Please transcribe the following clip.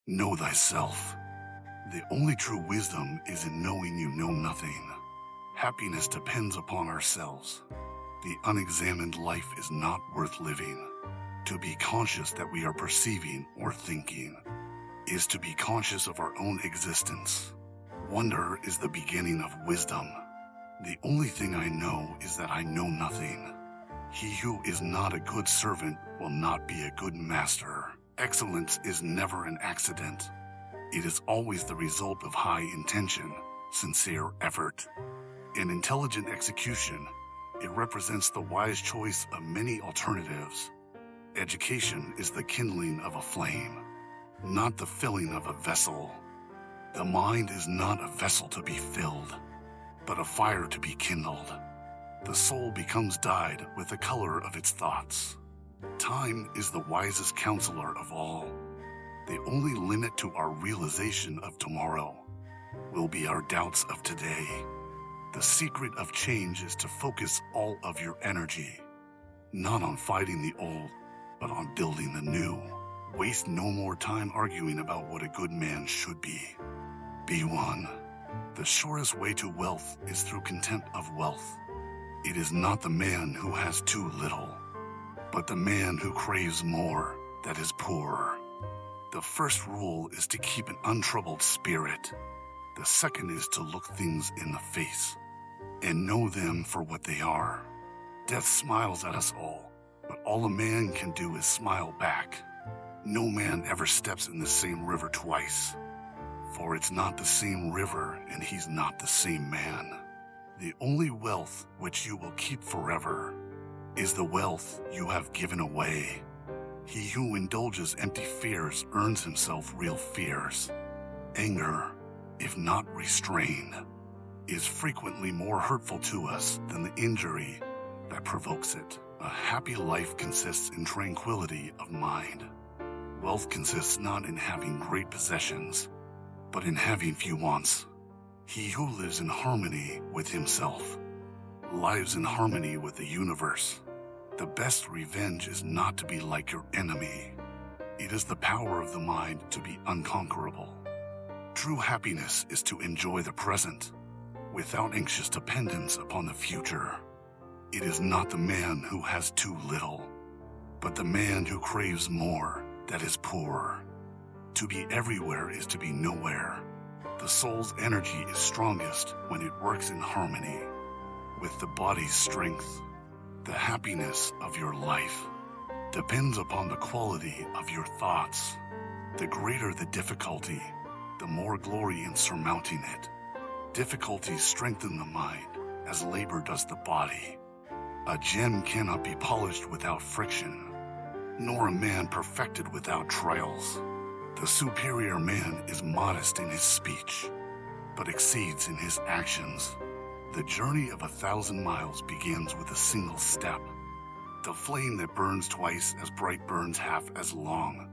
Know thyself. The only true wisdom is in knowing you know nothing. Happiness depends upon ourselves. The unexamined life is not worth living. To be conscious that we are perceiving or thinking is to be conscious of our own existence. Wonder is the beginning of wisdom. The only thing I know is that I know nothing. He who is not a good servant will not be a good master. Excellence is never an accident. It is always the result of high intention, sincere effort, and intelligent execution. It represents the wise choice of many alternatives. Education is the kindling of a flame, not the filling of a vessel. The mind is not a vessel to be filled, but a fire to be kindled. The soul becomes dyed with the color of its thoughts. Time is the wisest counselor of all. The only limit to our realization of tomorrow will be our doubts of today. The secret of change is to focus all of your energy, not on fighting the old, but on building the new. Waste no more time arguing about what a good man should be. Be one. The shortest way to wealth is through contempt of wealth. It is not the man who has too little, but the man who craves more that is poor. The first rule is to keep an untroubled spirit. The second is to look things in the face and know them for what they are. Death smiles at us all, but all a man can do is smile back. No man ever steps in the same river twice, for it's not the same river and he's not the same man. The only wealth which you will keep forever is the wealth you have given away. He who indulges empty fears earns himself real fears. Anger, if not restrained, is frequently more hurtful to us than the injury that provokes it. A happy life consists in tranquility of mind. Wealth consists not in having great possessions, but in having few wants. He who lives in harmony with himself lives in harmony with the universe. The best revenge is not to be like your enemy. It is the power of the mind to be unconquerable. True happiness is to enjoy the present, without anxious dependence upon the future. It is not the man who has too little, but the man who craves more that is poor. To be everywhere is to be nowhere. The soul's energy is strongest when it works in harmony with the body's strength. The happiness of your life depends upon the quality of your thoughts. The greater the difficulty, the more glory in surmounting it. Difficulties strengthen the mind as labor does the body. A gem cannot be polished without friction, nor a man perfected without trials. The superior man is modest in his speech, but exceeds in his actions. The journey of 1,000 miles begins with a single step. The flame that burns twice as bright burns half as long.